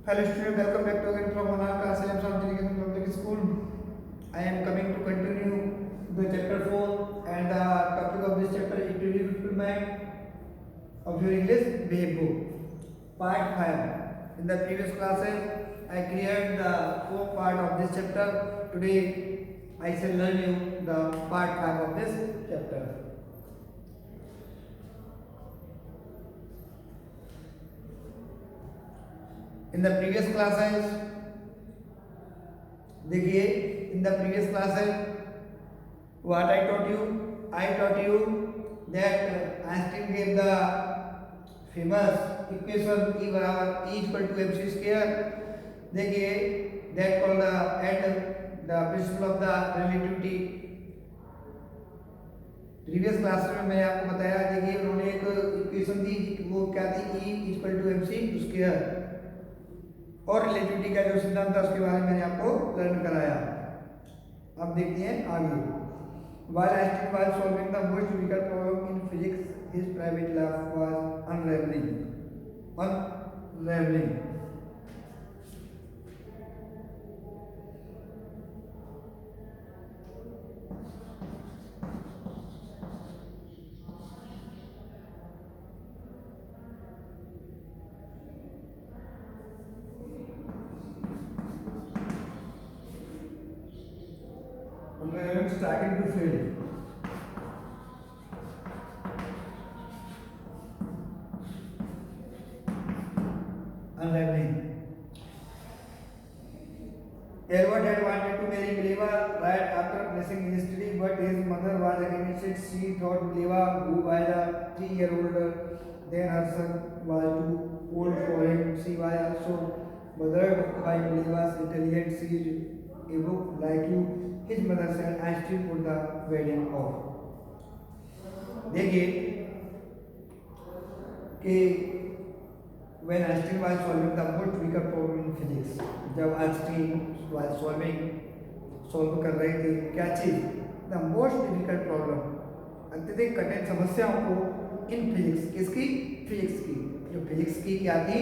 Hello student, welcome back to again from Monarch class. I am from Chirikan Public School. I am coming to continue the chapter 4 and the topic of this chapter is to implement of your English basic book. Part 5. In the previous classes, I cleared the 4th part of this chapter. Today, I shall learn you the part 5 of this chapter. In the previous classes, देखिए in the previous classes what I taught you that Einstein gave the famous equation E बराबर E equal to mc square. देखिए that called the and the principle of the relativity. Previous class में मैंने आपको बताया, देखिए उन्होंने एक equation दी, वो क्या थी, E equal to mc square, और रिलेटिविटी का जो सिद्धांत था उसके बारे में मैंने आपको लर्न कराया. अब देखते हैं आगे. While Einstein was solving the most difficult problem in physics, his private life was unraveling. Starting to fail. Unraveling. Elwood had wanted to marry Mileva right after finishing his study, but his mother was against it. She thought Mileva, who was a 3 year older than her son, was too old for him. She was also bothered by Mileva's intelligence. She is a book like you. His mother said, I still put the wedding off. देखिए कि when Einstein was solving the most difficult problem in physics, जब Einstein was solve कर रहे थे क्या चीज, the most difficult problem, अत्यधिक कठिन समस्याओं को इन फिजिक्स, किसकी, फिजिक्स की, जो फिजिक्स की क्या थी,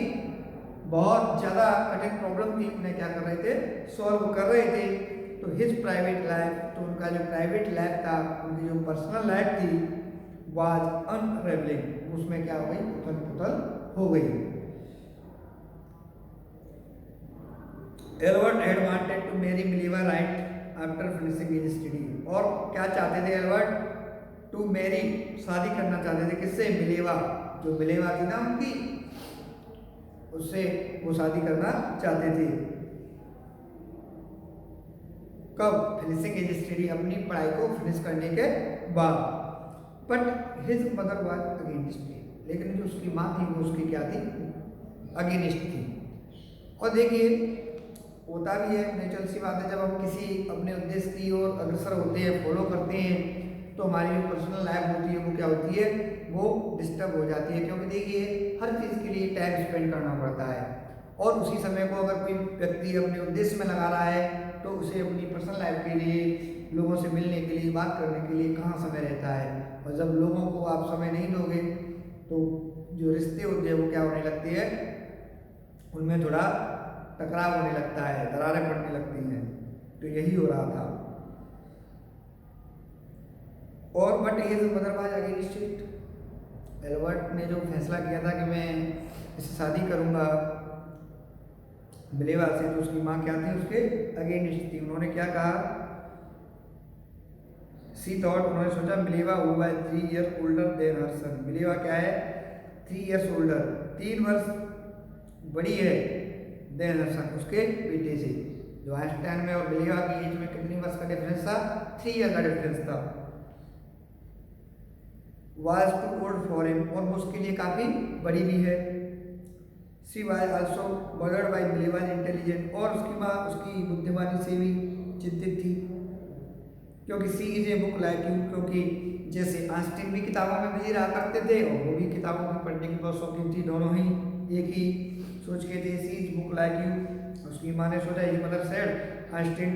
बहुत ज़्यादा कठिन प्रॉब्लम थी, उन्हें क्या कर रहे थे, सॉल्व कर रहे थे. तो हिज प्राइवेट लाइफ, तो उनका जो प्राइवेट लाइफ था, उनकी जो पर्सनल लाइफ थी, वाज अनरेवलिंग, उसमें क्या हो गई, उथल पुथल हो गई. Albert had wanted to marry Mileva right after finishing his study, और क्या चाहते थे एल्बर्ट, टू मैरी, शादी करना चाहते थे, किससे, मिलेवा, जो मिलेवा थी ना उनकी, उससे वो शादी करना चाहते थे. कब, फिनिशिंग हिज स्टडी, अपनी पढ़ाई को फिनिश करने के बाद. But his mother was against, लेकिन जो उसकी माँ थी वो उसकी क्या थी, अगेंस्ट थी. और देखिए होता भी है, नेचुरल सी बात है, जब हम किसी अपने उद्देश्य की ओर अग्रसर होते हैं, फॉलो करते हैं, तो हमारी जो पर्सनल लाइफ होती है वो क्या होती है, वो डिस्टर्ब हो जाती है. क्योंकि देखिए हर चीज़ के लिए टाइम स्पेंड करना पड़ता है, और उसी समय को अगर कोई व्यक्ति अपने उद्देश्य में लगा रहा है, तो उसे अपनी पर्सनल लाइफ के लिए, लोगों से मिलने के लिए, बात करने के लिए कहाँ समय रहता है. और जब लोगों को आप समय नहीं दोगे, तो जो रिश्ते होते हैं वो क्या होने लगते हैं, उनमें थोड़ा टकराव होने लगता है, दरारें पड़ने लगती हैं. तो यही हो रहा था. और but his mother was against it, Albert ने जो फैसला किया था कि मैं इससे शादी करूंगा मिलेवा से, तो उसकी माँ क्या थी, उसके अगेंस्ट थी. उन्होंने क्या कहा, सी थॉट, उन्होंने सोचा, Mileva who was 3 years older than her son, Mileva क्या है, 3 years older, 3 वर्ष बड़ी है, देन हर सन, उसके बेटे से. जो आइंस्टाइन में और मिलेवा की एज में कितनी वर्ष का डिफरेंस था, 3 year का डिफरेंस था. Was too old for him, और वो उसके लिए काफ़ी बड़ी भी है. She was also bothered by Mileva's intelligent, और उसकी माँ उसकी बुद्धिमानी से भी चिंतित थी. क्योंकि she is a book like you, क्योंकि जैसे आइंस्टीन भी किताबों में बिजी रहा करते थे, और वो भी किताबों की पढ़ने की बहुत शौकीन थी, दोनों ही एक ही सोच के थे, सी इज बुक लाइक यू. उसकी माँ ने सोचा, ये मतलब said Einstein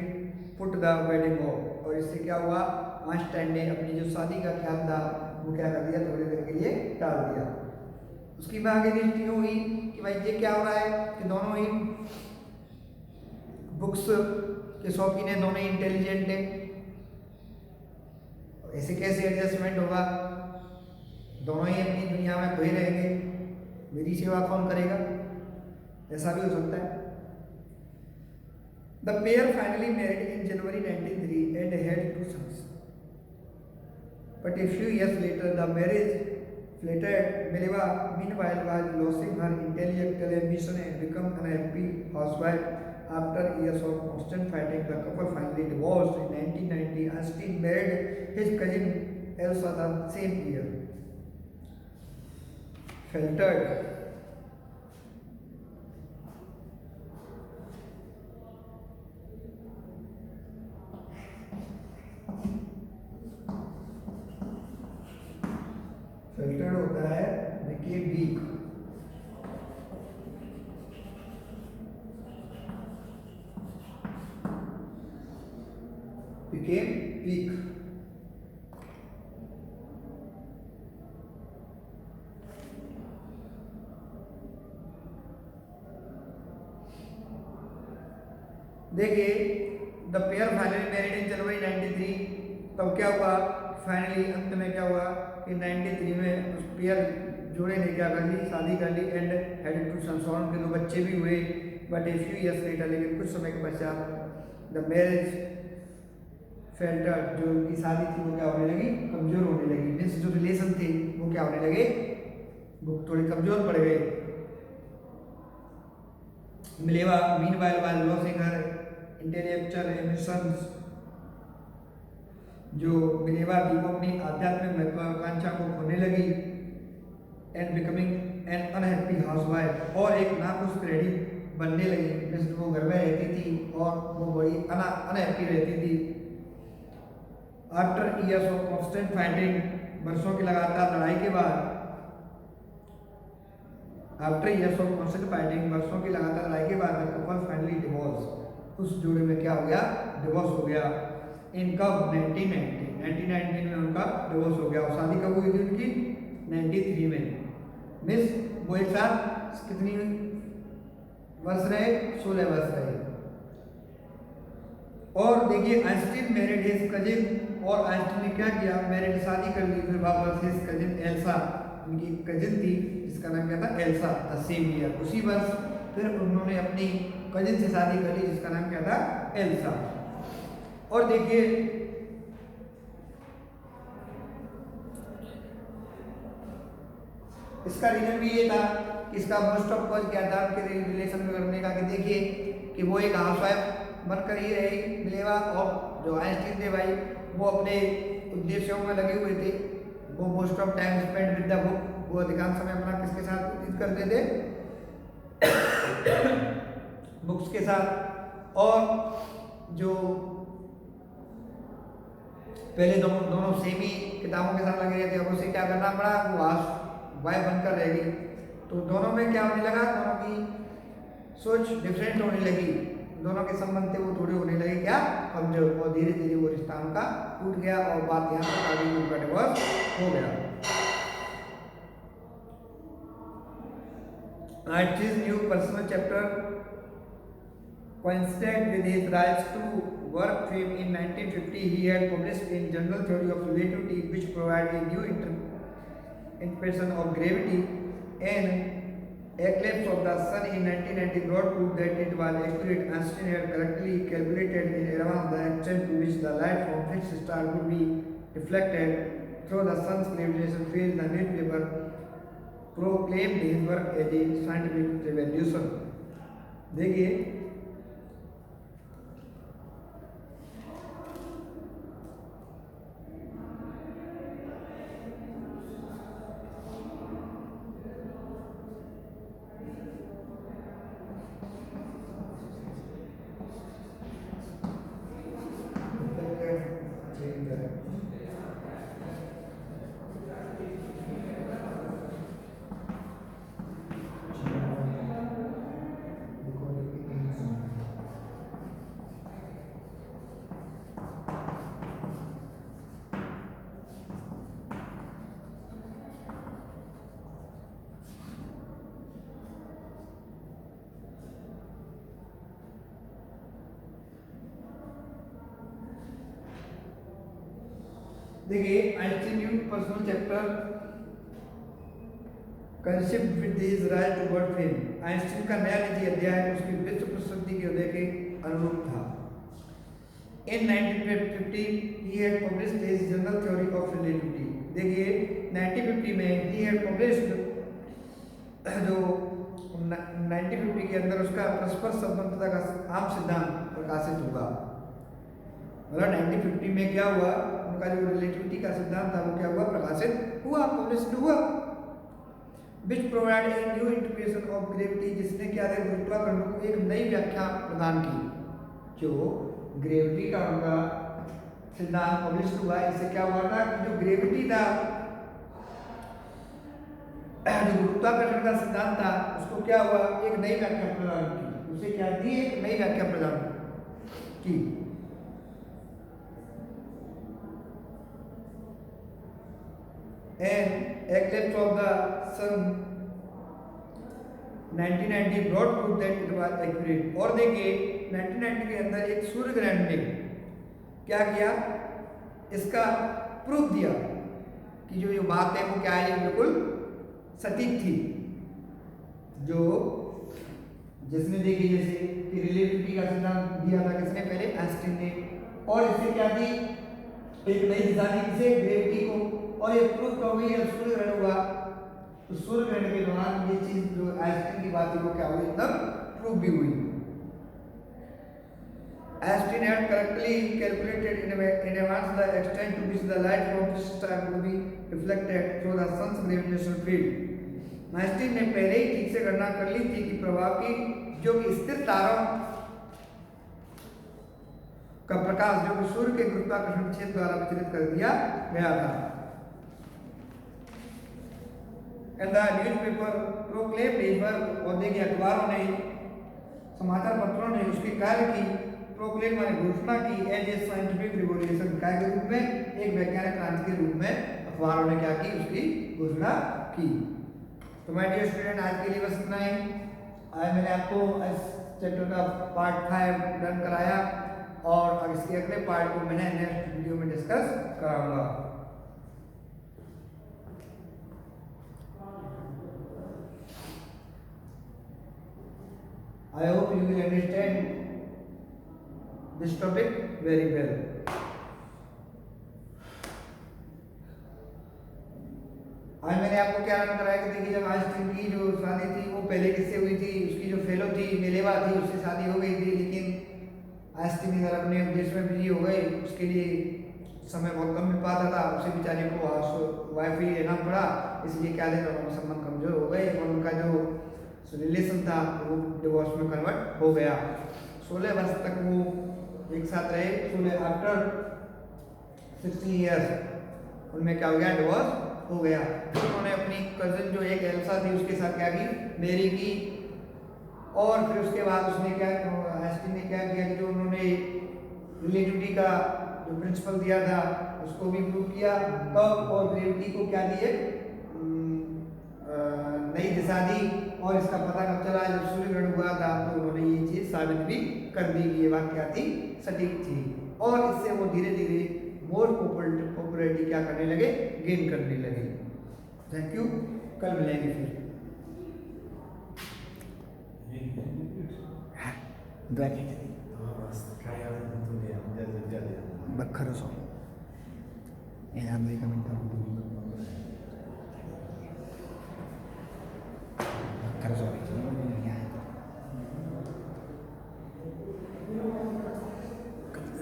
put the wedding of, और इससे क्या हुआ, आइंस्टाइन ने अपनी जो शादी का ख्याल था वो क्या कर दिया, थोड़ी देर के लिए टाल दिया. उसके उसकी भी अगेंस्ट यूँ हुई कि भाई ये क्या हो रहा है कि दोनों ही बुक्स के शौकीन है, दोनों ही इंटेलिजेंट है, ऐसे कैसे एडजस्टमेंट होगा, दोनों ही अपनी दुनिया में खोए रहेंगे, मेरी सेवा कौन करेगा, ऐसा भी हो सकता है। The pair finally married in January 1903 and had 2 sons. But a few years later, the marriage flattered. Mileva, meanwhile, was losing her intellectual ambition and become an unhappy housewife. After years of constant fighting, the couple finally divorced. In 1990, Einstein married his cousin Elsa the same year. Filtered. Filtered होता है became weak. became weak. देखिए the pair finally married in January 93, तब क्या हुआ, finally अंत में क्या हुआ कि 93 में उस पेयर जोड़े ने क्या कर ली, शादी कर ली एंड हैड 2 sons, के 2 बच्चे भी हुए। But a few years later, लेकिन कुछ समय के पश्चात द मैरिज फेल्टर्ड, जो उनकी शादी थी वो क्या होने लगी, कमजोर होने लगी। मीन्स जो रिलेशन थे वो क्या होने लगे, वो थोड़े कमजोर पड़ गए। Mileva meanwhile was losing her intellectual ambitions, जो मिलेवा थी वो अपनी आध्यात्मिक महत्वाकांक्षा को खोने लगी and becoming an unhappy housewife, और एक नाखुश गृहिणी बनने लगी। मीन्स वो घर में रहती थी और वो बड़ी अनहैप्पी रहती थी। After years of constant fighting, वर्षों की लगातार लड़ाई के बाद, after years of constant fighting, वर्षों की लगातार लड़ाई के बाद, द कपल फाइनली डिवोर्स, उस जोड़े में क्या हो गया, डिवोर्स हो गया। इनका 1990 में उनका डिवोर्स हो गया। और शादी कब हुई थी उनकी, 93 में। मिस वो एक साथ कितनी वर्ष रहे, 16 वर्ष रहे। और देखिए आइंस्टीन मैरिड हिज कजिन, और आइंस्टीन ने क्या किया, मैरिड शादी कर ली, फिर वापस हिज कजिन एल्सा, उनकी कजिन थी जिसका नाम क्या था, एल्सा, द सेम ईयर, उसी वर्ष फिर उन्होंने अपनी कजिन से शादी कर ली जिसका नाम क्या था, एल्सा। और देखिए इसका रीजन भी ये था कि इसका मोस्ट ऑफ कॉज क्या था उनके रिलेशन में करने का, कि देखिए कि वो एक हाउसवाइफ बनकर ही रही मिलेवा, और जो आइंस्टीन थे भाई वो अपने उद्देश्यों में लगे हुए थे। वो most of time spend with the book, वो अधिकांश समय अपना किसके साथ व्यतीत करते थे, बुक्स के साथ। और जो पहले दोनों सेम ही किताबों के साथ लगे रहते, अब उसे क्या करना पड़ा, वो हाउसवाइफ बनकर रह गई। तो दोनों में क्या होने लगा, दोनों की सोच डिफरेंट होने लगी, दोनों के संबंध थे वो थोड़े होने लगे क्या, कमजोर, और धीरे धीरे वो रिश्ता उनका टूट गया और बात यहाँ तक आ गई, उनका डिवोर्स हो गया। Einstein's new personal chapter coincided with his rise to work fame in 1950. He had published in General Theory of Relativity, which provided a new interpretation of gravity, and eclipse of the sun in 1990 brought proof that it was accurate. Einstein had correctly calculated in advance the extent to which the light from fixed star would be reflected through the sun's gravitation field. The newspaper proclaimed his work as a scientific revolution. देखिए देखिए Einstein new personal chapter concept with his rise to world fame. Einstein का नया निजी अध्याय उसकी विश्व प्रसिद्धि के उदय के अनुरूप था। In 1950 he had published his general theory of relativity। देखिए 1950 में he had published जो 1950 के अंदर उसका परस्पर संबंधता का आम सिद्धांत प्रकाशित हुआ। मतलब 1950 में क्या हुआ, उनका जो रिलेटिविटी का सिद्धांत था वो क्या हुआ, प्रकाशित हुआ, पब्लिश हुआ। Which provided a new interpretation of gravity, जिसने क्या है गुरुत्वाकर्षण को एक नई व्याख्या प्रदान की। जो ग्रेविटी का उनका सिद्धांत पब्लिश हुआ, इससे क्या हुआ था कि जो ग्रेविटी था, जो गुरुत्वाकर्षण का सिद्धांत था, उसको क्या हुआ, एक नई व्याख्या प्रदान की। उसे क्या दी, एक नई व्याख्या प्रदान की। And eclipse of the sun 1990 brought proof that it was accurate। और देखिए 1990 के अंदर एक सूर्य ग्रहण ने क्या किया, इसका प्रूफ दिया कि जो बात है वो क्या है, बिल्कुल सटीक थी। जो जिसने देखी जैसे कि रिलेटिविटी का सिद्धांत दिया था किसने, पहले आइंस्टीन ने, और इससे क्या दी, एक नई दिशा दी किसे, ग्रेविटी को। और ये प्रूफ हो गई जब सूर्य ग्रहण हुआ, तो सूर्य ग्रहण के दौरान ये चीज जो आइंस्टीन की बात है वो क्या हुई, एकदम प्रूफ भी हुई। Einstein had correctly calculated in advance the extent to which the light from this star would be reflected through the sun's gravitational field। Einstein ने पहले ही ठीक से गणना कर ली थी कि प्रभाव की जो कि स्थिर तारों का प्रकाश जो कि सूर्य के गुरुत्वाकर्षण क्षेत्र द्वारा विचलित कर दिया गया था। And the newspaper proclaimed his work, और देखिए अखबारों ने, समाचार पत्रों ने उसके कार्य की प्रोक्लेम माने घोषणा की, एज ए साइंटिफिक रिवोल्यूशन, काय के रूप में, एक वैज्ञानिक क्रांति के रूप में अखबारों ने क्या की, उसकी घोषणा की। तो माय डियर स्टूडेंट, आज के लिए बस इतना ही। आज मैंने आपको इस चैप्टर का पार्ट 5 रन कराया, और इसके अगले पार्ट को मैंने नेक्स्ट वीडियो में डिस्कस कराऊंगा। I hope you will understand this topic very well। आज मैंने आपको क्या रन कराया कि देखिए जब आइंस्टीन की जो शादी थी वो पहले किससे हुई थी, उसकी जो फेलो थी मिलेवा थी उससे शादी हो गई थी, लेकिन आइंस्टीन इधर अपने उद्देश्य में बिजी हो गए, उसके लिए समय बहुत कम मिल पाता था, उसे बेचारे को वाइफ ही लेना पड़ा, इसलिए क्या थे दोनों संबंध कमजोर हो गए और उनका जो रिलेशन था वो डिवोर्स में कन्वर्ट हो गया। 16 वर्ष तक वो एक साथ रहे, 16 आफ्टर 16 ईयर्स उनमें क्या हो गया, डिवोर्स हो गया। फिर उन्होंने अपनी कजिन जो एक एल्सा थी उसके साथ क्या की, मैरी की, और फिर उसके बाद उसने क्या, आइंस्टीन ने क्या किया कि जो उन्होंने रिलेटिविटी का जो प्रिंसिपल दिया था उसको भी प्रूव किया, तब और ग्रेविटी को क्या दिए, नई दिशा दी। और इसका पता कब चला, जब सूर्य ग्रहण हुआ था, तो उन्होंने ये चीज साबित भी कर दी कि ये बात क्या थी, सटीक थी। और इससे वो धीरे धीरे मोर पॉपुलैरिटी क्या करने लगे, गेन करने लगे। थैंक यू, कल मिलेंगे फिर। बखर सो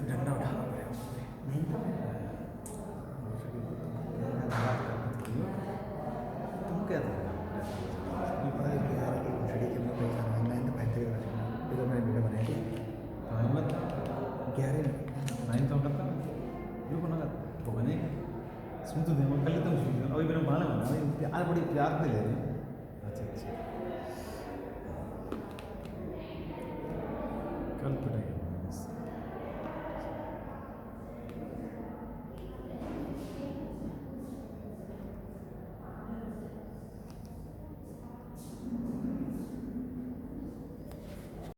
डंडा उठा तुम क्या था सुन तो दे कल तो अभी मेरा बाल बना आज बड़ी प्यार से ले रहे